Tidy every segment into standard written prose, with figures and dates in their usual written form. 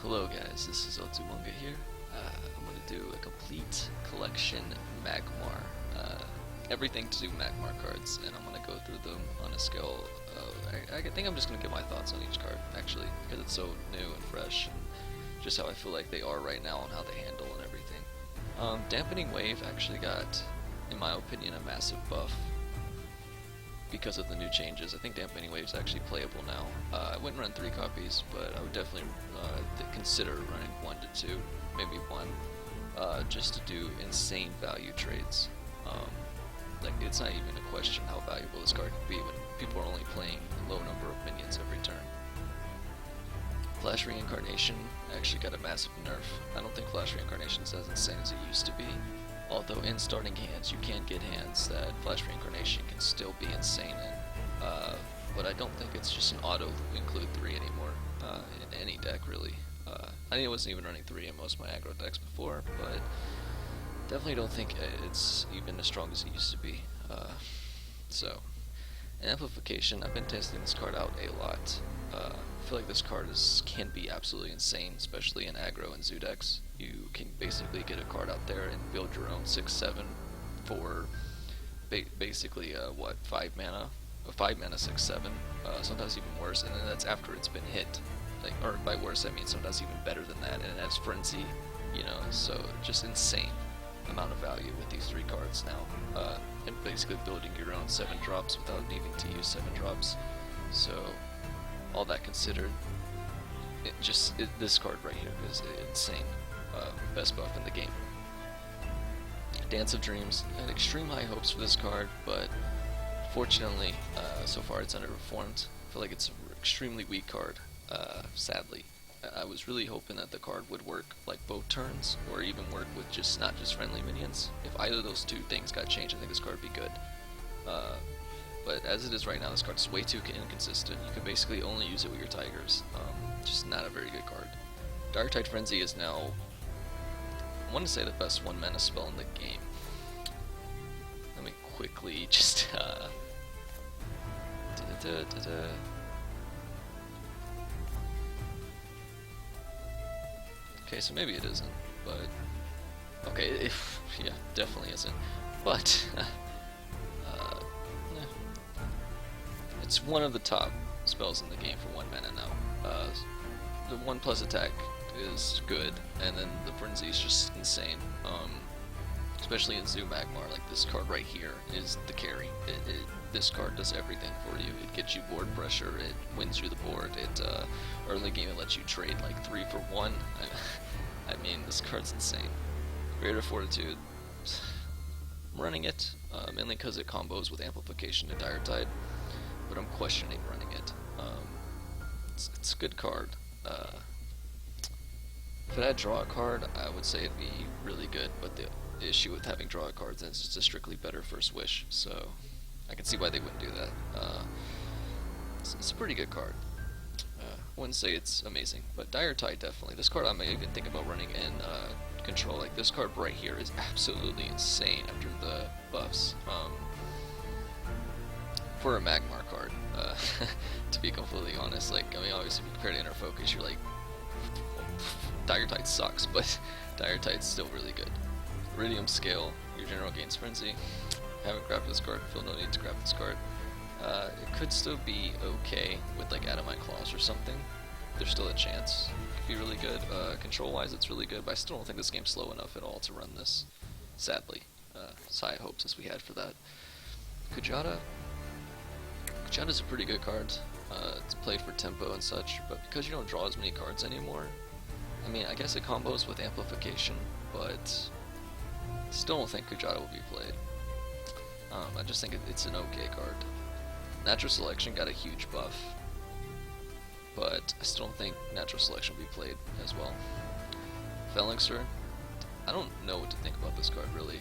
Hello guys, this is Otumunga here. I'm going to do a complete collection Magmar. Everything to do Magmar cards, and I'm going to go through them on a scale of, I think I'm just going to get my thoughts on each card, actually, because it's so new and fresh, and just how I feel like they are right now and how they handle and everything. Dampening Wave actually got, in my opinion, a massive buff because of the new changes. I think Dampening Wave is actually playable now. I wouldn't run 3 copies, but I would definitely consider running 1 to 2, maybe 1, just to do insane value trades. Like, it's not even a question how valuable this card could be when people are only playing a low number of minions every turn. Flash Reincarnation actually got a massive nerf. I don't think Flash Reincarnation is as insane as it used to be. Although in starting hands, you can get hands that Flash Reincarnation can still be insane in. But I don't think it's just an auto include 3 anymore, in any deck really. I think I wasn't even running 3 in most of my aggro decks before, but definitely don't think it's even as strong as it used to be. So, Amplification, I've been testing this card out a lot. I feel like this card can be absolutely insane, especially in aggro and zoo decks. You can basically get a card out there and build your own 6/7 for basically 5 mana, 5 mana 6/7, sometimes even worse, and then that's after it's been hit. Like, or by worse I mean sometimes even better than that, and it has Frenzy, you know. So just insane amount of value with these 3 cards now, and basically building your own 7 drops without needing to use 7 drops. So all that considered, this card right here is insane. Best buff in the game. Dance of Dreams, I had extreme high hopes for this card, but fortunately, so far it's underperformed. I feel like it's an extremely weak card, sadly. I was really hoping that the card would work like both turns, or even work with not just friendly minions. If either of those 2 things got changed, I think this card would be good. But as it is right now, this card's way too inconsistent. You can basically only use it with your Tigers. Just not a very good card. Dark Tide Frenzy is now, I want to say, the best 1 mana spell in the game. Let me quickly just Okay, so maybe it isn't, but okay, yeah, definitely isn't. But it's one of the top spells in the game for 1 mana now. The 1+ attack is good, and then the Frenzy is just insane. Especially in Zoo Magmar, like this card right here is the carry. This card does everything for you. It gets you board pressure, it wins you the board, early game it lets you trade like 3 for 1. I mean, this card's insane. Greater Fortitude, I'm running it, mainly because it combos with Amplification and Dire Tide, but I'm questioning running it. It's a good card. If it had draw a card, I would say it'd be really good, but the issue with having draw cards is it's just a strictly better first wish, so I can see why they wouldn't do that. It's a pretty good card. I wouldn't say it's amazing, but Dire Tide definitely. This card I may even think about running in Control. Like, this card right here is absolutely insane after the buffs. For a Magmar card, to be completely honest. Like, I mean, obviously compared to Inner Focus, you're like, Dire Tide sucks, but Dire Tide's still really good. Iridium Scale, your general gains Frenzy. Haven't grabbed this card, feel no need to grab this card. It could still be okay with like Adamite Claws or something. There's still a chance. It could be really good. Control-wise, it's really good, but I still don't think this game's slow enough at all to run this, sadly. So high hopes as we had for that. Kujata. Kujata's a pretty good card. It's played for tempo and such, but because you don't draw as many cards anymore, I mean, I guess it combos with Amplification, but still don't think Kujata will be played. I just think it's an okay card. Natural Selection got a huge buff, but I still don't think Natural Selection will be played as well. Phalanxer, I don't know what to think about this card really.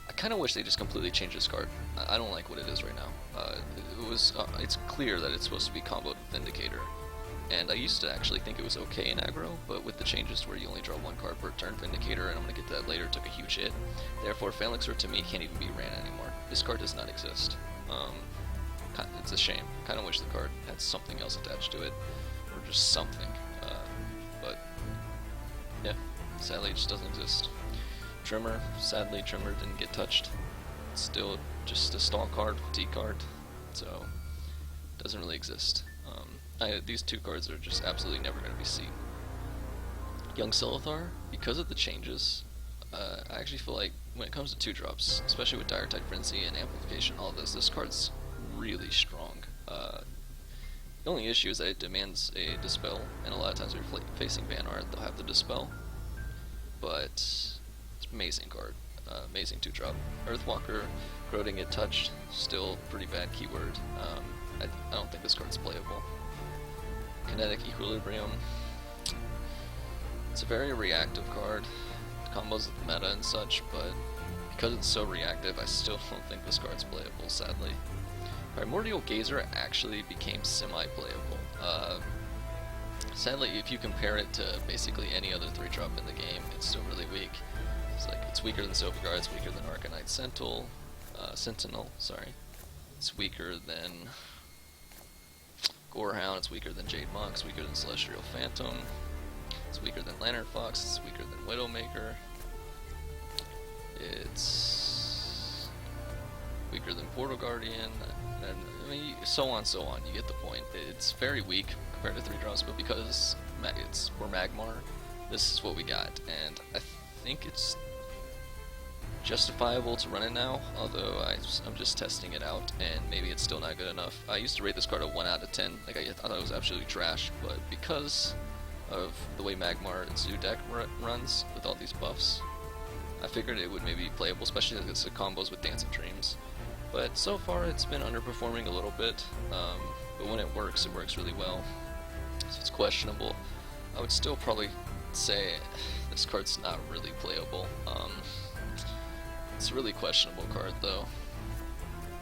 I kind of wish they just completely changed this card. I don't like what it is right now. It's clear that it's supposed to be comboed with Vindicator, and I used to actually think it was okay in aggro, but with the changes where you only draw 1 card per turn, Vindicator, and I'm going to get to that later, took a huge hit. Therefore, Phalanxer to me can't even be ran anymore. This card does not exist. It's a shame. Kind of wish the card had something else attached to it, or just something. Sadly, it just doesn't exist. Trimmer, sadly, Trimmer didn't get touched. It's still just a stall card, fatigue card, so doesn't really exist. These two cards are just absolutely never going to be seen. Young Silithar, because of the changes, I actually feel like when it comes to 2-drops, especially with Dire Tide Frenzy and Amplification, all of this card's really strong. The only issue is that it demands a Dispel, and a lot of times when you're facing Ban Art, they'll have the Dispel. But it's an amazing card. Amazing 2-drop. Earthwalker, Crow didn't get touched, still pretty bad keyword. I don't think this card's playable. Kinetic Equilibrium. It's a very reactive card. It combos with the meta and such, but because it's so reactive, I still don't think this card's playable, sadly. Primordial Gazer actually became semi-playable. Sadly, if you compare it to basically any other 3-drop in the game, it's still really weak. It's weaker than Silverguard, it's weaker than Arcanite Sentinel, sorry. It's weaker than Gorehound, it's weaker than Jade Monk, it's weaker than Celestial Phantom, it's weaker than Lantern Fox, it's weaker than Widowmaker, it's weaker than Portal Guardian, and I mean, so on, you get the point. It's very weak compared to 3-drops, but because we're Magmar, this is what we got, and I think it's justifiable to run it now, although I'm just testing it out, and maybe it's still not good enough. I used to rate this card a 1 out of 10, like I thought it was absolutely trash, but because of the way Magmar Zoo deck runs with all these buffs, I figured it would maybe be playable, especially as it's combos with Dance of Dreams. But so far it's been underperforming a little bit, but when it works really well, so it's questionable. I would still probably say this card's not really playable. It's a really questionable card though,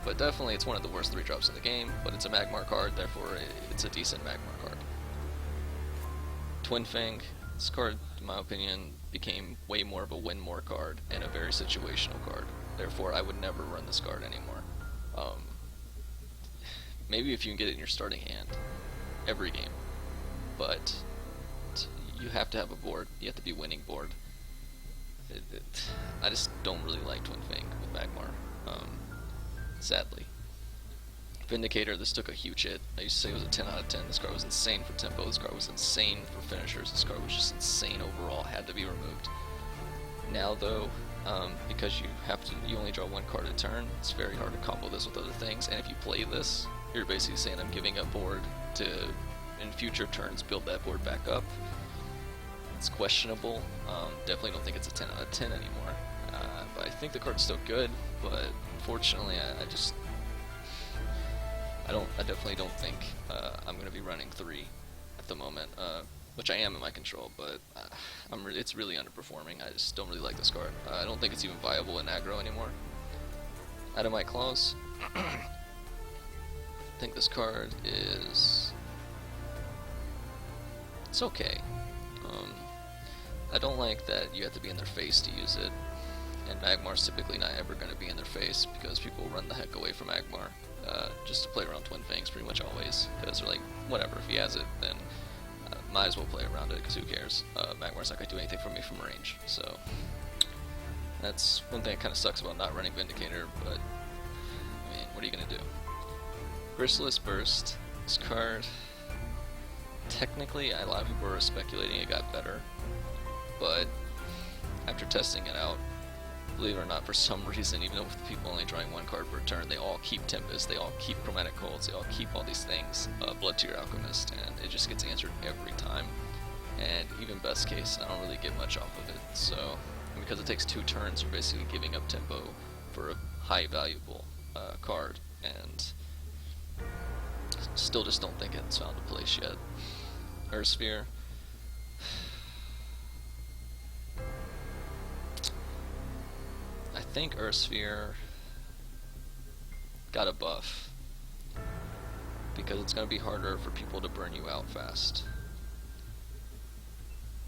but definitely it's one of the worst 3-drops in the game, but it's a Magmar card, therefore it's a decent Magmar card. Twin Fang, this card, in my opinion, became way more of a win more card and a very situational card, therefore I would never run this card anymore. Maybe if you can get it in your starting hand every game, but you have to have a board, you have to be winning board. I just don't really like Twin Fang with Magmar, sadly. Vindicator, this took a huge hit. I used to say it was a 10 out of 10. This card was insane for tempo, this card was insane for finishers, this card was just insane overall, had to be removed. Now though, because you only draw one card a turn, it's very hard to combo this with other things, and if you play this, you're basically saying I'm giving up board to, in future turns, build that board back up. It's questionable. Definitely don't think it's a 10 out of 10 anymore. But I think the card's still good, but unfortunately I definitely don't think I'm going to be running 3 at the moment, which I am in my control, but it's really underperforming. I just don't really like this card. I don't think it's even viable in aggro anymore. Adamite Claws. I think this card is... it's okay. I don't like that you have to be in their face to use it, and Magmar's typically not ever going to be in their face because people run the heck away from Magmar just to play around Twin Fangs pretty much always, because they're like, whatever, if he has it, then might as well play around it, because who cares? Magmar's not going to do anything for me from range, so that's one thing that kind of sucks about not running Vindicator, but I mean, what are you going to do? Chrysalis Burst, this card, technically a lot of people were speculating it got better, but after testing it out, believe it or not, for some reason, even though with people only drawing one card per turn, they all keep Tempest, they all keep Chromatic Colds, they all keep all these things, Blood Tear Alchemist, and it just gets answered every time. And even best case, I don't really get much off of it, so because it takes 2 turns, you're basically giving up tempo for a high valuable card, and still just don't think it's found a place yet. Earthsphere. I think Earthsphere got a buff because it's going to be harder for people to burn you out fast.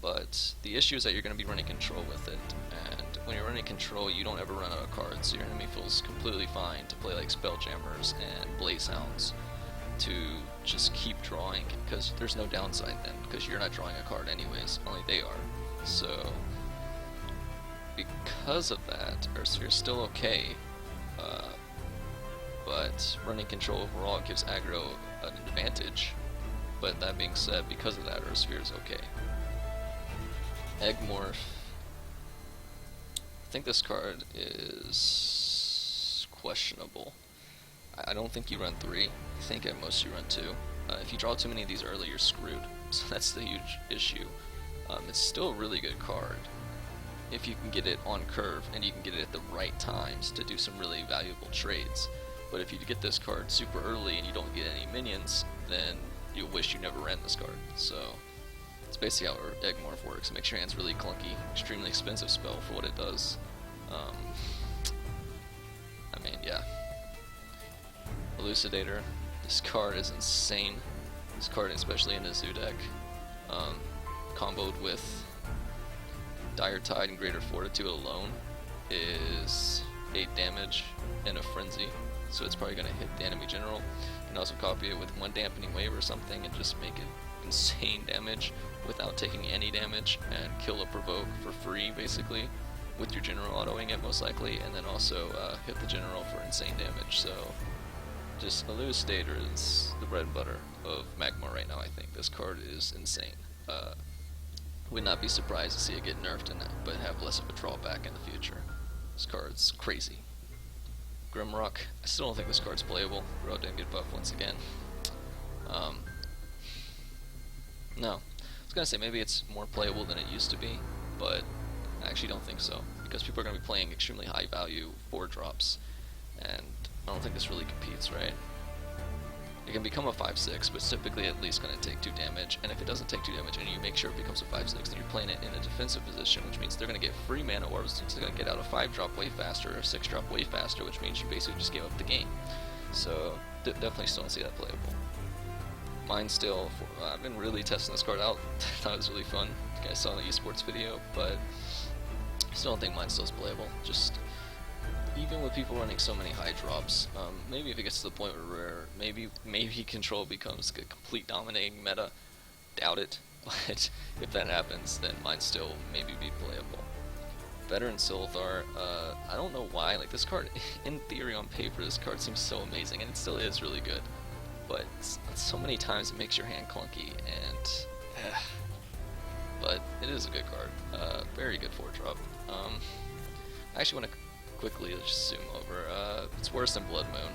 But the issue is that you're going to be running control with it, and when you're running control, you don't ever run out of cards, so your enemy feels completely fine to play like Spelljammers and Blazehounds to just keep drawing, because there's no downside then, because you're not drawing a card anyways, only they are. So because of that, Earth Sphere is still okay, uh, but running control overall gives aggro an advantage. But that being said, because of that, Earth Sphere is okay. Egg Morph. I think this card is questionable. I don't think you run 3. I think at most you run 2. If you draw too many of these early, you're screwed. So that's the huge issue. It's still a really good card if you can get it on curve and you can get it at the right times to do some really valuable trades. But if you get this card super early and you don't get any minions, then you'll wish you never ran this card. So it's basically how Egg Morph works. It makes your hands really clunky, extremely expensive spell for what it does. I mean, yeah. Elucidator. This card is insane. This card, especially in a zoo deck, comboed with Dire Tide and Greater Fortitude alone, is 8 damage in a frenzy. So it's probably going to hit the enemy general. You can also copy it with 1 dampening wave or something and just make it insane damage without taking any damage, and kill a provoke for free basically with your general autoing it most likely, and then also hit the general for insane damage. So just Elucidator is the bread and butter of Magmar right now. I think this card is insane. Would not be surprised to see it get nerfed in it, but have less of a drawback in the future. This card's crazy. Grimrock. I still don't think this card's playable. Bro didn't get buffed once again. No. I was gonna say maybe it's more playable than it used to be, but I actually don't think so, because people are gonna be playing extremely high value 4-drops, and I don't think this really competes, right? It can become a 5/6, but it's typically at least going to take 2 damage, and if it doesn't take 2 damage and you make sure it becomes a 5/6, then you're playing it in a defensive position, which means they're going to get free mana orbs, so they're going to get out a 5-drop way faster, or a 6-drop way faster, which means you basically just gave up the game. So, definitely still don't see that playable. Mine still, I've been really testing this card out. I thought it was really fun. You guys saw in the esports video, but I still don't think mine still is playable. Just even with people running so many high drops, maybe if it gets to the point where maybe control becomes a complete dominating meta, doubt it, but if that happens, then mine still maybe be playable. Veteran Silthar, I don't know why, like this card, in theory on paper, this card seems so amazing, and it still is really good, but so many times it makes your hand clunky, and but it is a good card, very good 4-drop. I actually want to quickly just zoom over. It's worse than Blood Moon.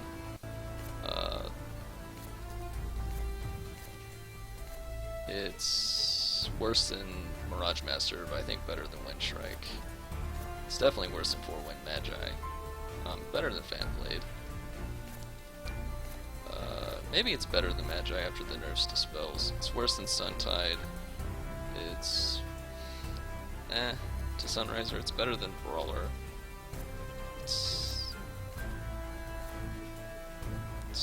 It's worse than Mirage Master, but I think better than Wind Strike. It's definitely worse than 4-Wind Magi. Better than Fanblade. Maybe it's better than Magi after the nerfs to spells. It's worse than Suntide. It's to Sunriser. It's better than Brawler. It's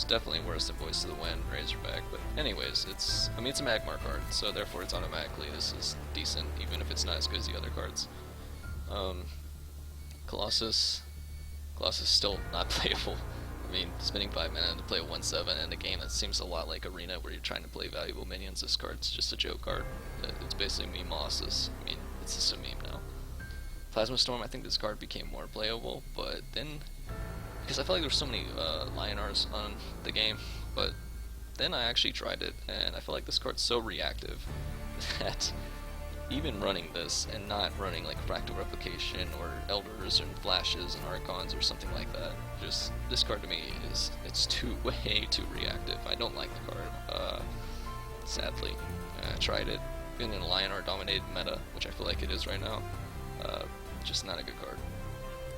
definitely worse than Voice of the Wind, Razorback, but anyways, it's a Magmar card, so therefore it's automatically, this is decent, even if it's not as good as the other cards. Colossus still not playable. I mean, spending 5 mana to play a 1/7 in a game that seems a lot like Arena, where you're trying to play valuable minions, this card's just a joke card. It's basically Meme-Molossus. I mean, it's just a meme now. Plasma Storm, I think this card became more playable, but then, because I felt like there were so many Lionars on the game, but then I actually tried it, and I feel like this card's so reactive that even running this and not running like Fractal Replication or Elders and Flashes and Archons or something like that, just this card to me it's way too reactive. I don't like the card, sadly. I tried it, being in a Lionar dominated meta, which I feel like it is right now. Just not a good card.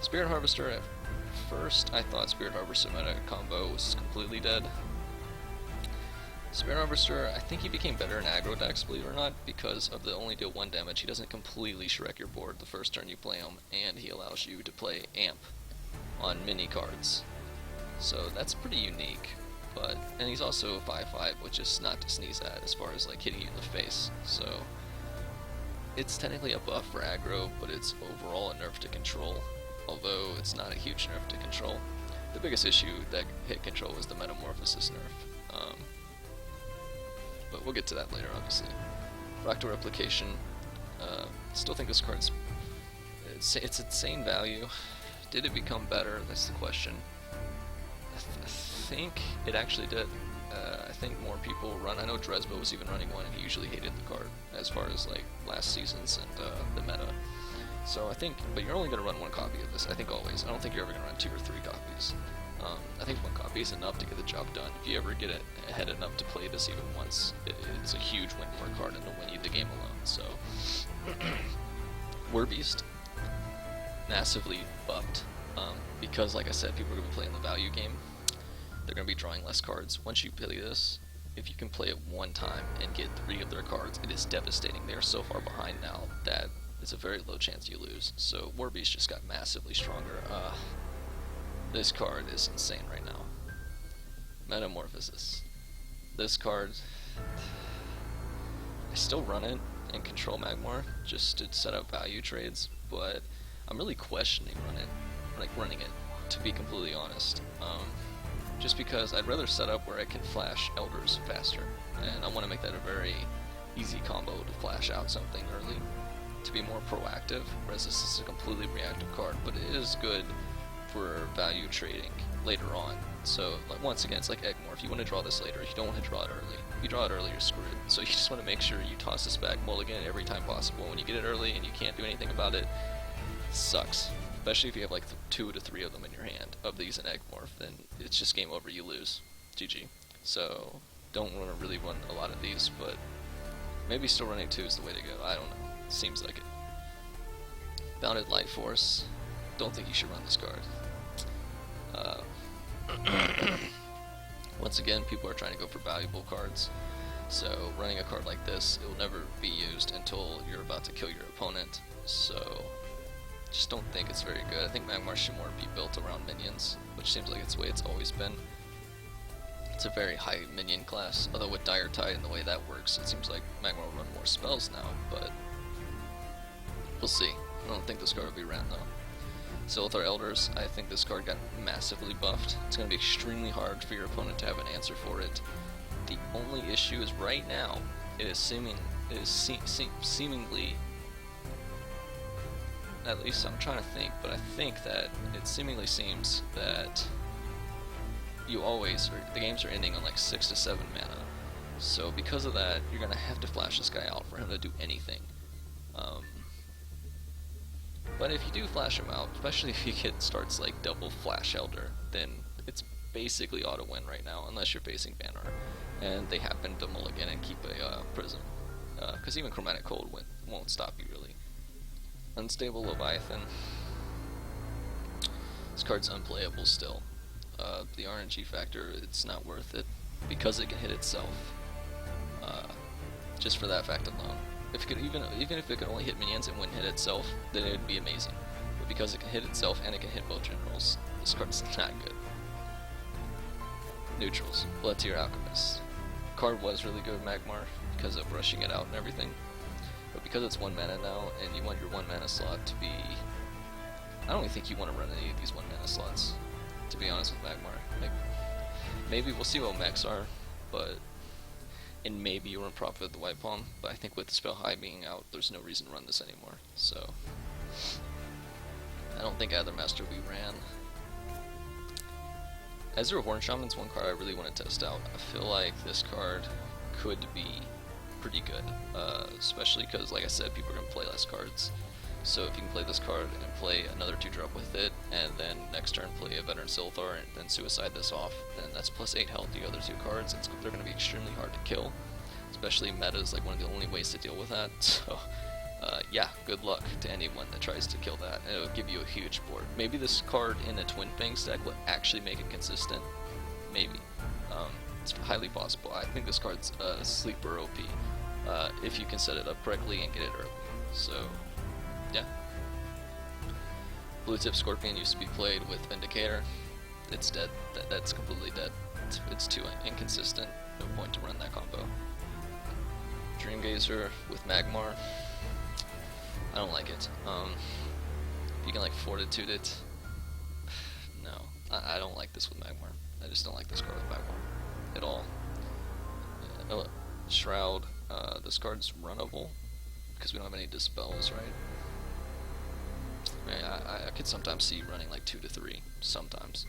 Spirit Harvester, at first I thought Spirit Harvester meta combo was completely dead. Spirit Harvester, I think he became better in aggro decks, believe it or not, because of the only deal 1 damage. He doesn't completely Shrek your board the first turn you play him, and he allows you to play Amp on mini cards. So that's pretty unique. And he's also a 5/5, which is not to sneeze at as far as like hitting you in the face. So it's technically a buff for aggro, but it's overall a nerf to control, although it's not a huge nerf to control. The biggest issue that hit control was the Metamorphosis nerf. But we'll get to that later, obviously. Fractal Replication. Still think this card's it's insane value. Did it become better? That's the question. I think it actually did. I think more people run. I know Dresbo was even running one, and he usually hated the card as far as like last season's and the meta. So I think, but you're only going to run one copy of this. I think always. I don't think you're ever going to run 2 or 3 copies. I think one copy is enough to get the job done. If you ever get it ahead enough to play this even once, it's a huge win for a card and it'll win you the game alone. So, Warbeast, massively buffed. Because, like I said, people are going to be playing the value game. They're going to be drawing less cards. Once you play this, if you can play it one time and get 3 of their cards, it is devastating. They are so far behind now that it's a very low chance you lose. So Warbeast just got massively stronger. This card is insane right now. Metamorphosis. This card, I still run it and control Magmar just to set up value trades, but I'm really questioning running it, to be completely honest. Just because I'd rather set up where I can flash Elders faster, and I want to make that a very easy combo to flash out something early, to be more proactive, whereas this is a completely reactive card, but it is good for value trading later on. So like, once again, it's like Eggmore. If you want to draw this later, if you don't want to draw it early. If you draw it early, you're screwed. So you just want to make sure you toss this back mulligan every time possible. When you get it early and you can't do anything about it, it sucks. Especially if you have like 2 to 3 of them in your hand of these in Eggmorph, then it's just game over, you lose. GG. So don't want to really run a lot of these, but maybe still running 2 is the way to go. I don't know. Seems like it. Bounded Light Force. Don't think you should run this card. Once again, people are trying to go for valuable cards, so running a card like this, it will never be used until you're about to kill your opponent, so just don't think it's very good. I think Magmar should more be built around minions, which seems like it's the way it's always been. It's a very high minion class, although with Dire Tide and the way that works, it seems like Magmar will run more spells now, but we'll see. I don't think this card will be ran though. Silithar Elders, I think this card got massively buffed. It's going to be extremely hard for your opponent to have an answer for it. The only issue is right now, it is seemingly, at least I'm trying to think, but I think that it seemingly seems that the games are ending on like 6 to 7 mana. So because of that, you're going to have to flash this guy out for him to do anything. But if you do flash him out, especially if he starts like double Flash Elder, then it's basically auto win right now, unless you're facing Banner, and they happen to mulligan and keep a Prism, because even Chromatic Cold won't stop you really. Unstable Leviathan. This card's unplayable still. The RNG factor, it's not worth it because it can hit itself. Just for that fact alone. If it could even if it could only hit minions and wouldn't hit itself, then it would be amazing. But because it can hit itself and it can hit both generals, this card is not good. Neutrals. Blood Tier Alchemist. Card was really good with Magmar because of rushing it out and everything. But because it's 1 mana now, and you want your 1 mana slot to be... I don't even think you want to run any of these 1 mana slots, to be honest with Magmar. Maybe we'll see what mechs are, but... And maybe you run Prophet of the White Palm, but I think with the Spell High being out, there's no reason to run this anymore. So, I don't think either Master will be ran. Ezreal Horn Shaman's one card I really want to test out. I feel like this card could be pretty good, especially because, like I said, people are going to play less cards. So if you can play this card and play another 2-drop with it, and then next turn play a Veteran Silithar and then suicide this off, then that's plus 8 health to the other 2 cards. They're going to be extremely hard to kill, especially meta is like one of the only ways to deal with that. So yeah, good luck to anyone that tries to kill that, and it will give you a huge board. Maybe this card in a Twin Fangs deck will actually make it consistent. Maybe. It's highly possible. I think this card's sleeper OP if you can set it up correctly and get it early. So yeah. Blue Tip Scorpion used to be played with Vindicator. It's dead. That's completely dead. It's too inconsistent. No point to run that combo. Dreamgazer with Magmar. I don't like it. If you can like Fortitude it, no. I don't like this with Magmar. I just don't like this card with Magmar at all. Shroud. This card's runnable because we don't have any dispels, right? mean, I could sometimes see running like 2 to 3, sometimes,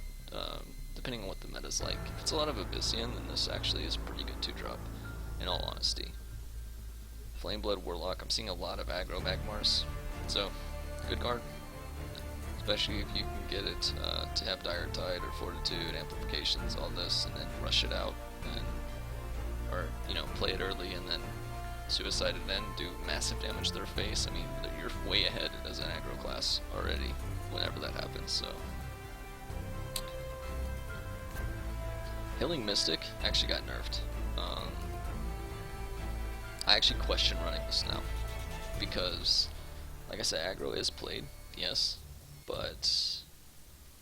depending on what the meta's like. If it's a lot of Abyssian, then this actually is a pretty good 2-drop, in all honesty. Flameblood Warlock, I'm seeing a lot of aggro Magmars, so good card. Especially if you can get it to have Dire Tide or Fortitude, Amplifications, all this, and then rush it out, and, or, you know, play it early and then Suicide it in, do massive damage to their face. I mean, you're way ahead as an aggro class already whenever that happens, so. Healing Mystic actually got nerfed. I actually question running this now, because, like I said, aggro is played, yes, but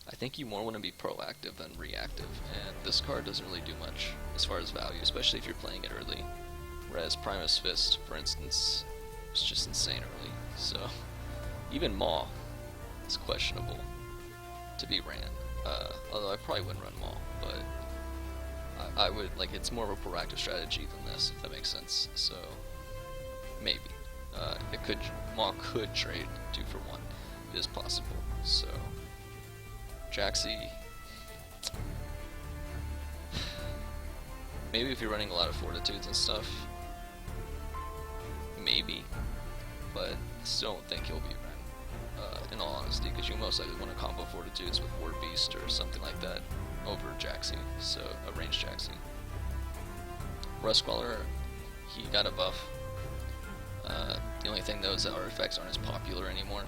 I think you more want to be proactive than reactive, and this card doesn't really do much as far as value, especially if you're playing it early. Whereas Primus Fist, for instance, is just insane early, so even Maw is questionable to be ran, although I probably wouldn't run Maw, but I would, like, it's more of a proactive strategy than this, if that makes sense, so maybe. Maw could trade 2 for 1, it is possible, so Jaxi, maybe if you're running a lot of Fortitudes and stuff, maybe, but I still don't think he'll be ran, in all honesty, because you most likely want to combo Fortitudes with War Beast or something like that over Jaxi, so a ranged Jaxi. Rustcaller, he got a buff. The only thing though is that our effects aren't as popular anymore,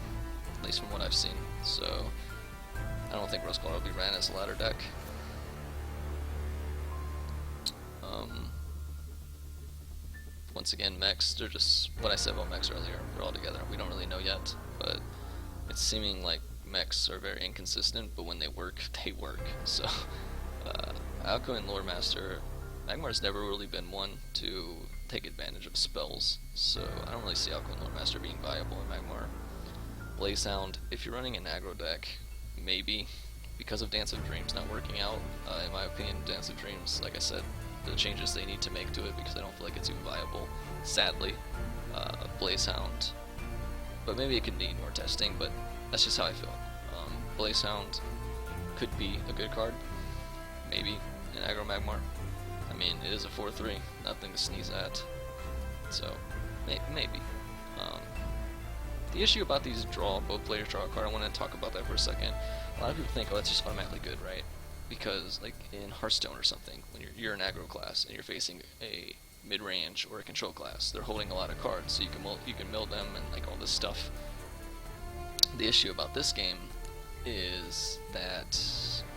at least from what I've seen, so I don't think Rustcaller will be ran as a ladder deck. Once again, mechs, they're just what I said about mechs earlier, they're all together. We don't really know yet, but it's seeming like mechs are very inconsistent, but when they work, they work. So, Alco and Lore Master, Magmar's never really been one to take advantage of spells, so I don't really see Alco and Lore Master being viable in Magmar. Blaze Hound, if you're running an aggro deck, maybe, because of Dance of Dreams not working out, in my opinion, Dance of Dreams, like I said, the changes they need to make to it, because I don't feel like it's even viable, sadly, Blaze Hound, but maybe it could need more testing, but that's just how I feel. Blaze Hound could be a good card, maybe, in aggro Magmar. I mean, it is a 4-3, nothing to sneeze at, so maybe. The issue about these both players draw a card, I want to talk about that for a second. A lot of people think, oh, that's just automatically good, right? Because, like, in Hearthstone or something, when you're an aggro class and you're facing a mid-range or a control class, they're holding a lot of cards, so you can mill them and, like, all this stuff. The issue about this game is that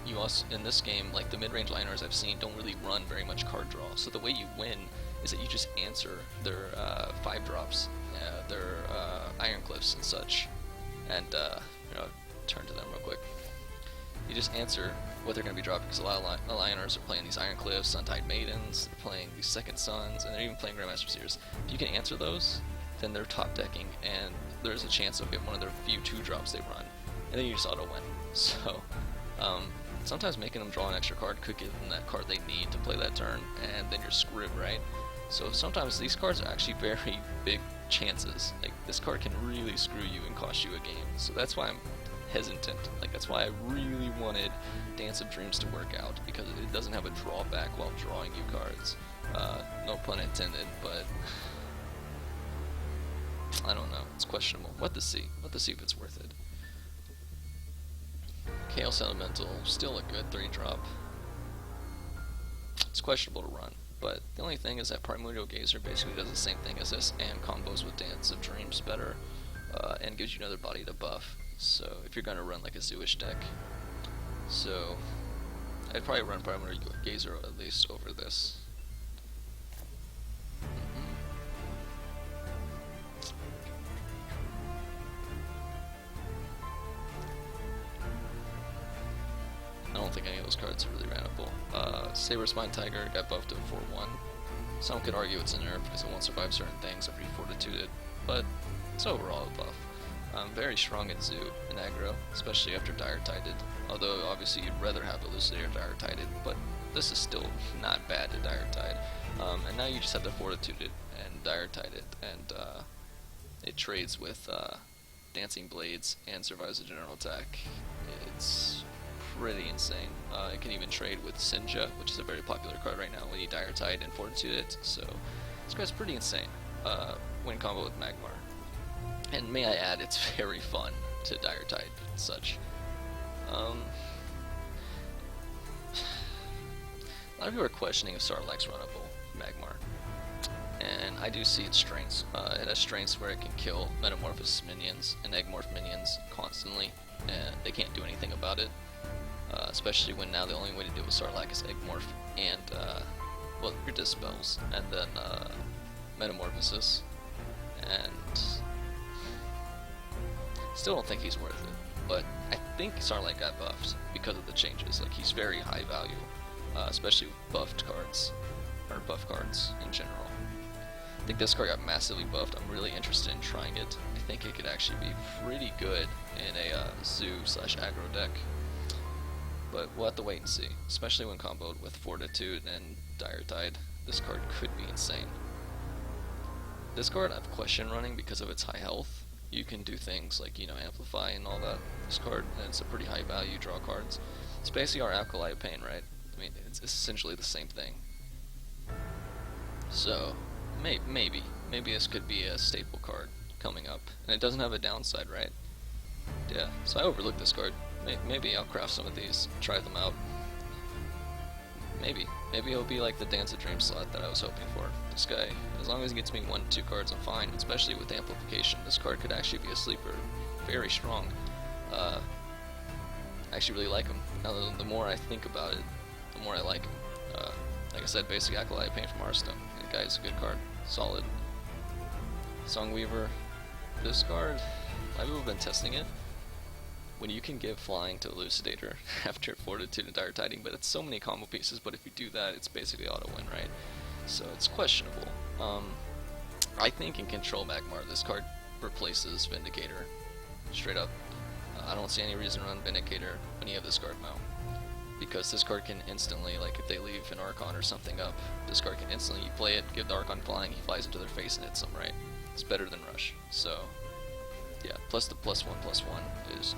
you also, in this game, like, the mid-range liners I've seen don't really run very much card draw, so the way you win is that you just answer their 5-drops, their Iron Cliffs and such, and, you know, turn to them real quick. You just answer what they're going to be dropping, because a lot of liners are playing these Iron Cliffs, Suntide Maidens, they're playing these Second Suns, and they're even playing Grandmaster Seers. If you can answer those, then they're top decking, and there's a chance they'll get one of their few 2-drops they run, and then you just auto-win. So, sometimes making them draw an extra card could give them that card they need to play that turn, and then you're screwed, right? So sometimes these cards are actually very big chances. Like, this card can really screw you and cost you a game. So that's why I'm hesitant. Like, that's why I really wanted Dance of Dreams to work out, because it doesn't have a drawback while drawing you cards. No pun intended, but I don't know. It's questionable. What to see if it's worth it. Chaos Elemental, still a good 3-drop. It's questionable to run, but the only thing is that Primordial Gazer basically does the same thing as this and combos with Dance of Dreams better, and gives you another body to buff. So if you're gonna run like a Zooish deck, so I'd probably run Primordial Gazer at least over this. I don't think any of those cards are really randable. Saber Spine Tiger got buffed to 4-1. Some could argue it's a nerf because it won't survive certain things if refortituded, but it's overall a buff. Very strong at Zoo and aggro, especially after Dire Tided. Although obviously you'd rather have Elucidator Dire Tided, but this is still not bad to Dire Tide. And now you just have to Fortitude it and Dire Tide it, and it trades with Dancing Blades and survives a general attack. It's pretty insane. It can even trade with Sinja, which is a very popular card right now when you Dire Tide and Fortitude it, so this card's pretty insane when combo with Magmar. And may I add, it's very fun to Dire Tide and such. A lot of people are questioning if Sarlacc's runnable Magmar, and I do see its strengths. It has strengths where it can kill Metamorphosis minions and Eggmorph minions constantly, and they can't do anything about it. Especially when now the only way to deal with Sarlacc is Eggmorph and, well, your Dispels, and then Metamorphosis, and still don't think he's worth it, but I think Sarlacc got buffed because of the changes. Like, he's very high value, especially with buffed cards, or buff cards in general. I think this card got massively buffed. I'm really interested in trying it. I think it could actually be pretty good in a Zoo/aggro deck. But we'll have to wait and see, especially when comboed with Fortitude and Dire Tide. This card could be insane. This card I've questioned running because of its high health. You can do things like, you know, Amplify and all that. This card, and it's a pretty high value draw cards. It's basically our Alkali Pain, right? I mean, it's essentially the same thing. So, maybe this could be a staple card coming up. And it doesn't have a downside, right? Yeah, so I overlooked this card. Maybe I'll craft some of these, try them out. Maybe it'll be like the Dance of Dreams slot that I was hoping for. This guy, as long as he gets me 1-2 cards, I'm fine, especially with Amplification. This card could actually be a sleeper. Very strong. I actually really like him. Now, the more I think about it, the more I like him. Like I said, basic Alkali Pain from Hearthstone. The guy's a good card. Solid. Songweaver. This card, a lot of people have been testing it. When you can give flying to Elucidator after Fortitude and Dire Tiding, but it's so many combo pieces, but if you do that, it's basically auto-win, right? So it's questionable. I think in Control Magmar, this card replaces Vindicator, straight up. I don't see any reason to run Vindicator when you have this card now, because this card can instantly, like if they leave an Archon or something up, this card can instantly, you play it, give the Archon flying, he flies into their face and hits them, right? It's better than Rush, so yeah, plus the +1/+1 is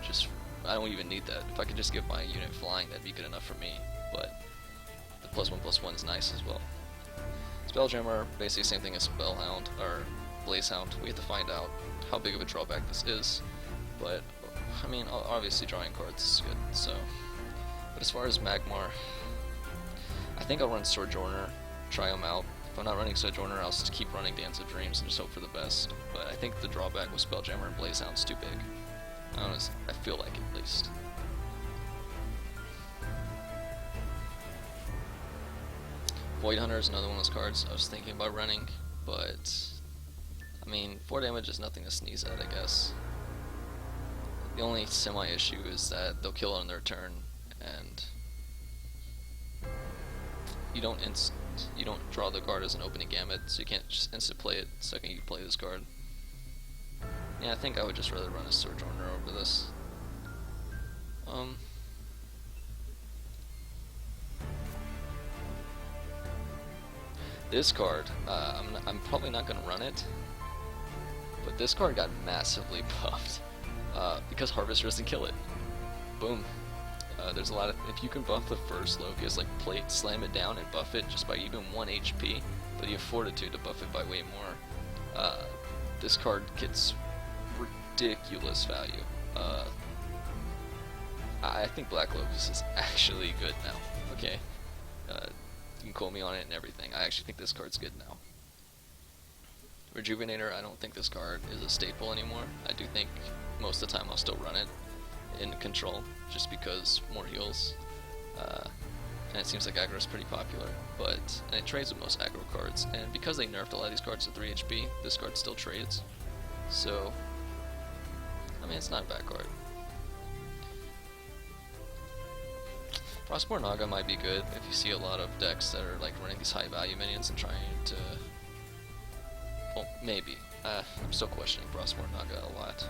just, I don't even need that. If I could just give my unit flying, that'd be good enough for me, but the +1/+1 is nice as well. Spelljammer, basically the same thing as Spellhound, or Blazehound. We have to find out how big of a drawback this is, but, I mean, obviously drawing cards is good, so. But as far as Magmar, I think I'll run Sojourner, try them out. If I'm not running Sojourner, I'll just keep running Dance of Dreams and just hope for the best. But I think the drawback with Spelljammer and Blazehound's too big. Honestly, I feel like it, at least. Void Hunter is another one of those cards I was thinking about running, but I mean, 4 damage is nothing to sneeze at, I guess. The only semi-issue is that they'll kill on their turn, and you don't draw the card as an opening gamut, so you can't just instant play it the second you play this card. Yeah, I think I would just rather run a Sojourner over this. This card, I'm probably not going to run it, but this card got massively buffed because Harvester doesn't kill it. Boom. There's a lot of, if you can buff the first Locust, like plate, slam it down and buff it just by even 1 HP, but you have Fortitude to buff it by way more, this card gets ridiculous value. I think Black Locust is actually good now, okay? You can quote me on it and everything. I actually think this card's good now. Rejuvenator, I don't think this card is a staple anymore. I do think most of the time I'll still run it in Control, just because more heals. And it seems like aggro is pretty popular, and it trades with most aggro cards, and because they nerfed a lot of these cards to 3 HP, this card still trades. So, I mean, it's not a bad card. Frostborn Naga might be good if you see a lot of decks that are like running these high value minions and trying to, well, maybe. I'm still questioning Frostborn Naga a lot.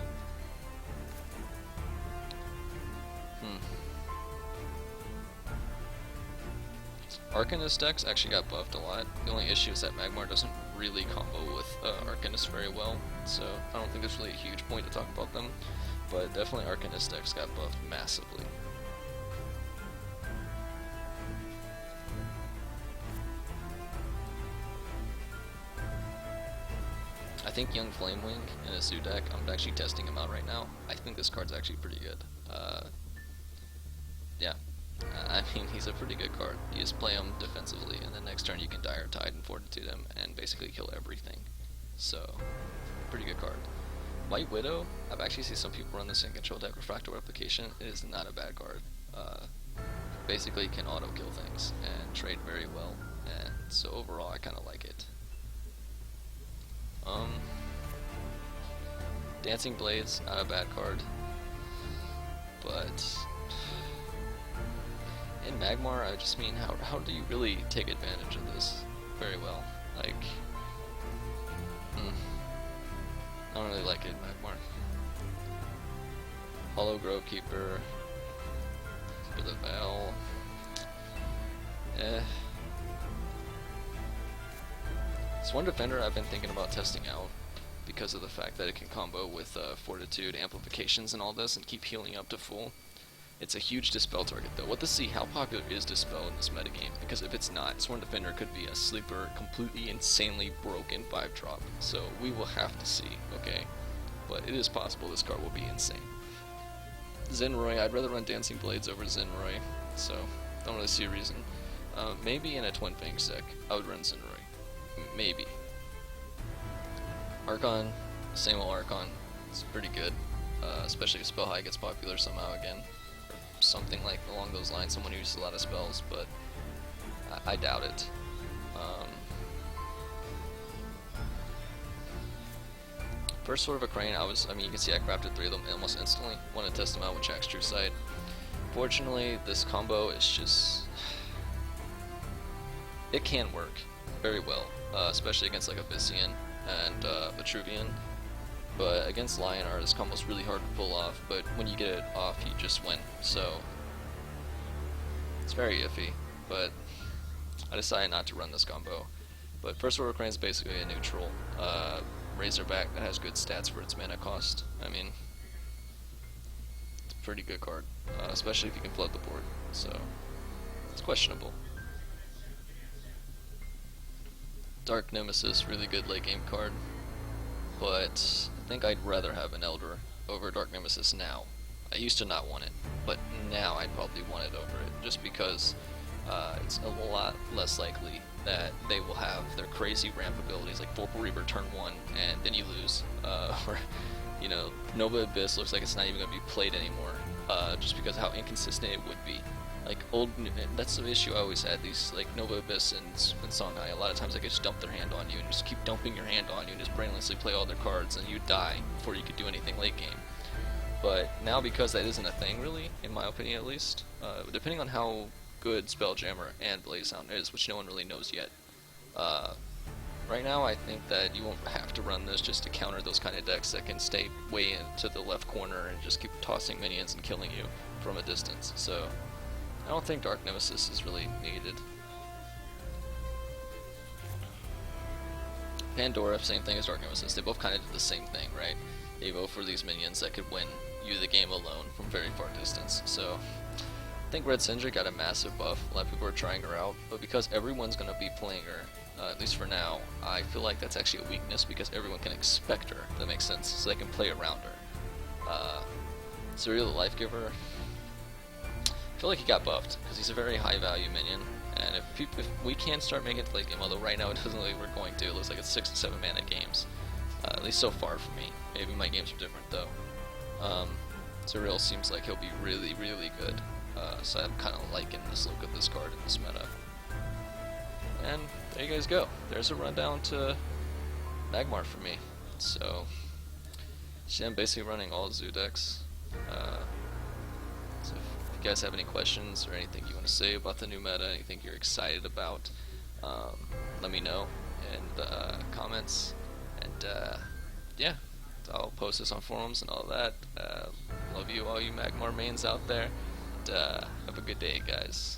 Arcanist decks actually got buffed a lot. The only issue is that Magmar doesn't really combo with Arcanist very well, so I don't think there's really a huge point to talk about them, but definitely Arcanist decks got buffed massively. I think Young Flamewing in a Zoo deck, I'm actually testing him out right now. I think this card's actually pretty good. Yeah, I mean, he's a pretty good card. You just play him defensively, and then next turn you can Dire Tide and Fortitude him, and basically kill everything. So, pretty good card. White Widow, I've actually seen some people run this in control deck Refractor Replication. It is not a bad card. Basically can auto kill things and trade very well, and so overall I kind of like it. Dancing Blades, not a bad card, but in Magmar, I just mean, how do you really take advantage of this very well? Like, I don't really like it in Magmar. Hollow Grove Keeper, for the Veil, It's one defender I've been thinking about testing out because of the fact that it can combo with Fortitude, Amplifications, and all this, and keep healing up to full. It's a huge Dispel target though. We'll have to see how popular is Dispel in this metagame, because if it's not, Sworn Defender could be a sleeper, completely insanely broken 5-drop. So we will have to see, okay? But it is possible this card will be insane. Zenroy, I'd rather run Dancing Blades over Zenroy, so don't really see a reason. Maybe in a Twin Fangs deck, I would run Zenroy. Maybe. Archon, same old Archon. It's pretty good, especially if Spell High gets popular somehow again. Or something like along those lines, someone who uses a lot of spells, but I doubt it. First Sword of a Crane, I mean, you can see I crafted 3 of them almost instantly. Want to test them out with Jack's True Sight. Fortunately, this combo is just... it can work very well, especially against like Abyssian and Vitruvian. But against Lionar, this combo is really hard to pull off, but when you get it off, you just win. So, it's very iffy, but I decided not to run this combo. But First Sword of Crane is basically a neutral Razorback that has good stats for its mana cost. I mean, it's a pretty good card, especially if you can flood the board, so it's questionable. Dark Nemesis, really good late game card, but I think I'd rather have an Elder over Dark Nemesis now. I used to not want it, but now I'd probably want it over it, just because it's a lot less likely that they will have their crazy ramp abilities like Vorpal Reaver turn 1 and then you lose, or you know, Nova Abyss looks like it's not even going to be played anymore, just because of how inconsistent it would be. Like that's the issue I always had. These like Nova Abyss and Songhai, a lot of times they could just dump their hand on you and just keep dumping your hand on you and just brainlessly play all their cards and you die before you could do anything late game. But now, because that isn't a thing really, in my opinion at least, depending on how good Spelljammer and Blazehound is, which no one really knows yet, right now I think that you won't have to run this just to counter those kind of decks that can stay way into the left corner and just keep tossing minions and killing you from a distance. So I don't think Dark Nemesis is really needed. Pandora, same thing as Dark Nemesis. They both kind of did the same thing, right? They go for these minions that could win you the game alone from very far distance. So I think Red Syndra got a massive buff. A lot of people are trying her out, but because everyone's going to be playing her, at least for now, I feel like that's actually a weakness because everyone can expect her, if that makes sense, so they can play around her. Serial the Life Giver, I feel like he got buffed because he's a very high value minion, and if we can start making it late game, although right now it doesn't look like we're going to, it looks like it's 6 to 7 mana games, at least so far for me. Maybe my games are different though. Serial seems like he'll be really, really good, so I'm kind of liking this look of this card in this meta. And there you guys go. There's a rundown to Magmar for me. So I'm basically running all Zoo decks. So if you guys have any questions or anything you want to say about the new meta, anything you're excited about, let me know in the comments. And yeah, I'll post this on forums and all that. Love you, all you Magmar mains out there. And have a good day, guys.